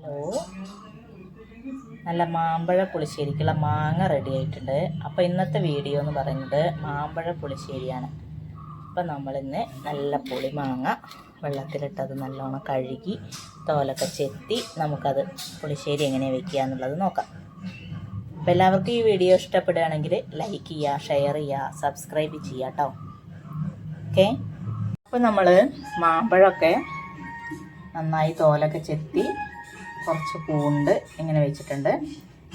Hello, നല്ല മാമ്പഴ പുളിശ്ശേരിക്കുള്ള മാങ്ങ റെഡി ആയിട്ടുണ്ട്. അപ്പോൾ ഇന്നത്തെ വീഡിയോ എന്ന് പറയുന്നത് മാമ്പഴ പുളിശ്ശേരിയാണ്. അപ്പോൾ നമ്മളിന്ന് നല്ല പുളി മാങ്ങ വെള്ളത്തിലിട്ടത് നല്ലോണം കഴുകി തോലൊക്കെ ചെത്തി നമുക്കത് പുളിശ്ശേരി എങ്ങനെ വെക്കുക എന്നുള്ളത് നോക്കാം. അപ്പോൾ എല്ലാവർക്കും ഈ വീഡിയോ ഇഷ്ടപ്പെടുകയാണെങ്കിൽ ലൈക്ക് ചെയ്യുക, ഷെയർ ചെയ്യുക, സബ്സ്ക്രൈബ് ചെയ്യുക കേട്ടോ. ഓക്കെ, അപ്പോൾ നമ്മൾ മാമ്പഴമൊക്കെ നന്നായി തോലൊക്കെ ചെത്തി കുറച്ച് പൂണ്ട് ഇങ്ങനെ വെച്ചിട്ടുണ്ട്.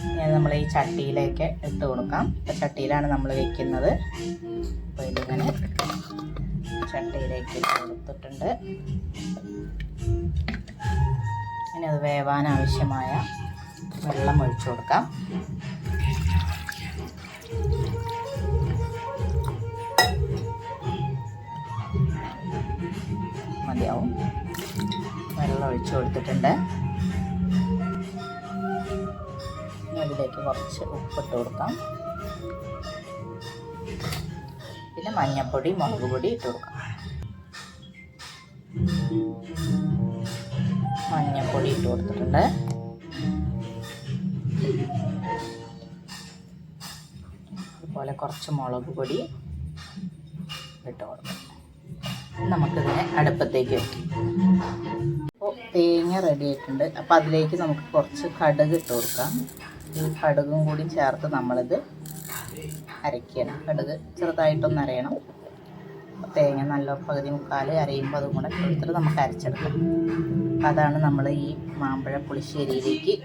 ഇനി നമ്മൾ ഈ ചട്ടിയിലേക്ക് ഇട്ട് കൊടുക്കാം. അപ്പോൾ ചട്ടിയിലാണ് നമ്മൾ വെക്കുന്നത്. അപ്പോൾ ഇതിങ്ങനെ ചട്ടിയിലേക്ക് ഇട്ട് കൊടുത്തിട്ടുണ്ട്. ഇനി അത് വേവാൻ ആവശ്യമായ വെള്ളം ഒഴിച്ചു കൊടുക്കാം. മതിയാവും. വെള്ളം ഒഴിച്ചു കൊടുത്തിട്ടുണ്ട്. അതിലേക്ക് കുറച്ച് ഉപ്പിട്ട് കൊടുക്കാം. പിന്നെ മഞ്ഞൾപ്പൊടി, മുളക് പൊടി ഇട്ട് കൊടുക്കാം. മഞ്ഞൾപ്പൊടി ഇട്ട് കൊടുത്തിട്ടുണ്ട്. അതുപോലെ കുറച്ച് മുളക് പൊടി ഇട്ട് കൊടുക്കാം. നമുക്കിതിനെ അടുപ്പത്തേക്ക് വയ്ക്കും. അപ്പോൾ തേങ്ങ റെഡി ആയിട്ടുണ്ട്. അപ്പോൾ അതിലേക്ക് നമുക്ക് കുറച്ച് കടുക് ഇട്ട് കൊടുക്കാം. ഈ കടുകും കൂടി ചേർത്ത് നമ്മളിത് അരയ്ക്കണം. കടുക് ചെറുതായിട്ടൊന്ന് അരയണം. തേങ്ങ നല്ല പകുതി മുക്കാൽ അരയുമ്പോൾ അതും കൂടെ എടുത്തിട്ട് നമുക്ക് അരച്ചെടുക്കാം. അപ്പോൾ അതാണ് നമ്മൾ ഈ മാമ്പഴ പുളിശ്ശേരിയിലേക്ക്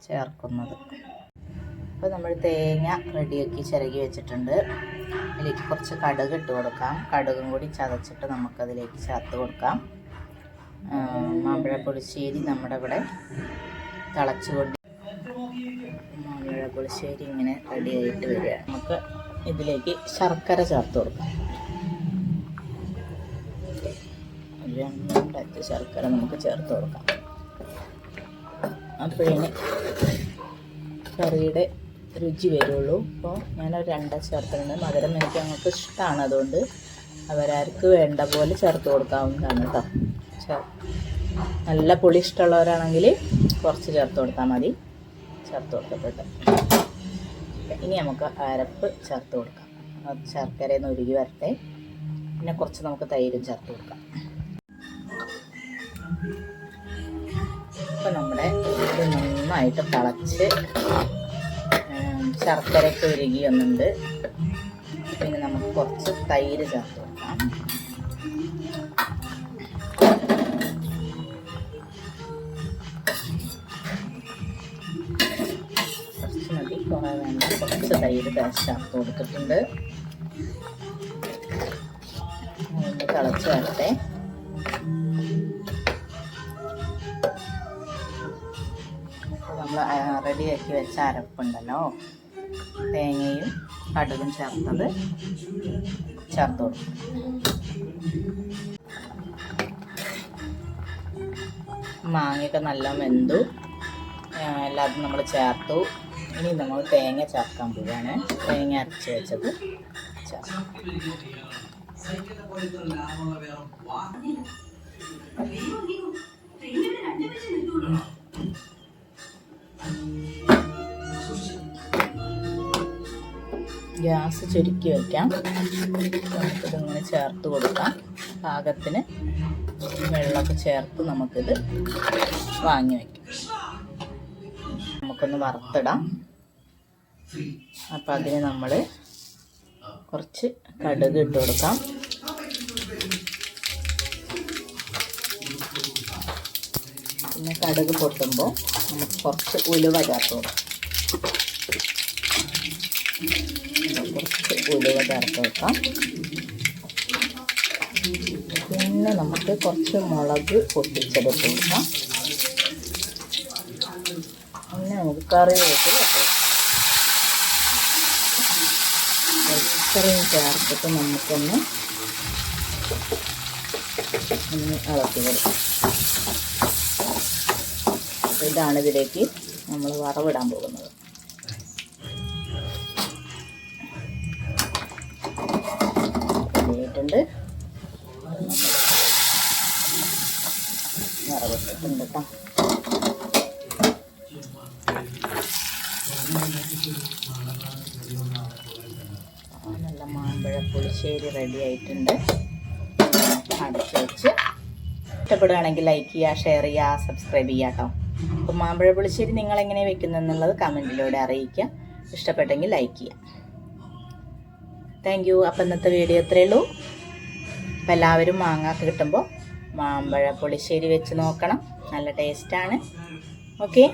ചേർക്കുന്നത്. അപ്പോൾ നമ്മൾ തേങ്ങ റെഡിയാക്കി ചിരകി വെച്ചിട്ടുണ്ട്. അതിലേക്ക് കുറച്ച് കടുക് ഇട്ട് കൊടുക്കാം. കടുകും കൂടി ചതച്ചിട്ട് നമുക്കതിലേക്ക് ചേർത്ത് കൊടുക്കാം. മാമ്പഴ പുളിശ്ശേരി നമ്മുടെ ഇവിടെ തിളച്ചുകൊണ്ട് മാമ്പഴ പുളിശ്ശേരി ഇങ്ങനെ റെഡി ആയിട്ട് വരിക. നമുക്ക് ഇതിലേക്ക് ശർക്കര ചേർത്ത് കൊടുക്കാം. രണ്ടച്ച് ശർക്കര നമുക്ക് ചേർത്ത് കൊടുക്കാം. അപ്പോഴേ കറിയുടെ രുചി വരുള്ളൂ. അപ്പോൾ ഞാനൊരു 2 ചേർത്തിട്ടുണ്ട്. മധുരം എനിക്ക് ഞങ്ങൾക്ക് ഇഷ്ടമാണ്. അതുകൊണ്ട് അവരാർക്ക് വേണ്ട പോലെ ചേർത്ത് കൊടുക്കാവുന്നതാണ് കേട്ടോ. നല്ല പുളി ഇഷ്ടമുള്ളവരാണെങ്കിൽ കുറച്ച് ചേർത്ത് കൊടുത്താൽ മതി. ചേർത്ത് കൊടുത്തിട്ട് ഇനി നമുക്ക് അരപ്പ് ചേർത്ത് കൊടുക്കാം. അത് ശർക്കരയിൽ നിന്ന് ഉരുകി വരട്ടെ. പിന്നെ കുറച്ച് നമുക്ക് തൈരും ചേർത്ത് കൊടുക്കാം. ഇപ്പം നമ്മുടെ ഇത് നന്നായിട്ട് തിളച്ച് ശർക്കരയൊക്കെ ഉരുകി വന്നിട്ടുണ്ട്. പിന്നെ നമുക്ക് കുറച്ച് തൈര് ചേർത്ത് കൊടുക്കാം. കുറച്ച് മതി, കുറേ വേണ്ട. കുറച്ച് തൈര് ചേർത്ത് കൊടുത്തിട്ടുണ്ട്. ഒന്ന് തിളച്ച് വരട്ടെ. നമ്മൾ റെഡിയാക്കി വെച്ച അരപ്പുണ്ടല്ലോ, തേങ്ങയും കടുകും ചേർത്തത് ചേർത്ത് കൊടുക്കും. മാങ്ങയൊക്കെ നല്ല വെന്തു. എല്ലാതും നമ്മൾ ചേർത്തു. ഇനി നമ്മൾ തേങ്ങ ചേർക്കാൻ പോവുകയാണ്. തേങ്ങ അരച്ച് വെച്ചത് ചേർക്കാം. ഗ്യാസ് ചുരുക്കി വയ്ക്കാം. നമുക്കിതിങ്ങനെ ചേർത്ത് കൊടുക്കാം. പാകത്തിന് വെള്ളമൊക്കെ ചേർത്ത് നമുക്കിത് വാങ്ങി വയ്ക്കാം. നമുക്കൊന്ന് വറുത്തിടാം. അപ്പോൾ അതിന് നമ്മൾ കുറച്ച് കടുക് ഇട്ട് കൊടുക്കാം. പിന്നെ കടുക് പൊട്ടുമ്പോൾ നമുക്ക് കുറച്ച് ഉലുവ ചേർത്ത് കൊടുക്കാം. കുറച്ച് ഉലുവ ചേർത്ത് വെക്കാം. പിന്നെ നമുക്ക് കുറച്ച് മുളക് പൊട്ടിച്ചെടുത്ത് കൊടുക്കാം. പിന്നെ നമുക്ക് കറിവേപ്പില ഇത്രയും ചേർത്തിട്ട് നമുക്കൊന്ന് ഇളക്കി കൊടുക്കാം. ഇതാണ് ഇതിലേക്ക് നമ്മൾ വറവിടാൻ പോകുന്നത്. നിറവിട്ടിട്ടുണ്ട് കേട്ടോ. നല്ല മാമ്പഴ പുളിശ്ശേരി റെഡി ആയിട്ടുണ്ട്. അടച്ച് വെച്ച് ഇഷ്ടപ്പെടുകയാണെങ്കിൽ ലൈക്ക് ചെയ്യുക, ഷെയർ ചെയ്യുക, സബ്സ്ക്രൈബ് ചെയ്യുക കേട്ടോ. അപ്പോൾ മാമ്പഴ പുളിശ്ശേരി നിങ്ങളെങ്ങനെ വെക്കുന്നതെന്നുള്ളത് കമൻറ്റിലൂടെ അറിയിക്കുക. ഇഷ്ടപ്പെട്ടെങ്കിൽ ലൈക്ക് ചെയ്യുക. Thank you. അപ്പം ഇന്നത്തെ വീഡിയോ ഇത്രയേ ഉള്ളൂ. അപ്പോൾ എല്ലാവരും മാങ്ങ കിട്ടുമ്പോൾ മാമ്പഴ പുളിശ്ശേരി വെച്ച് നോക്കണം. നല്ല ടേസ്റ്റാണ്. ഓക്കെ.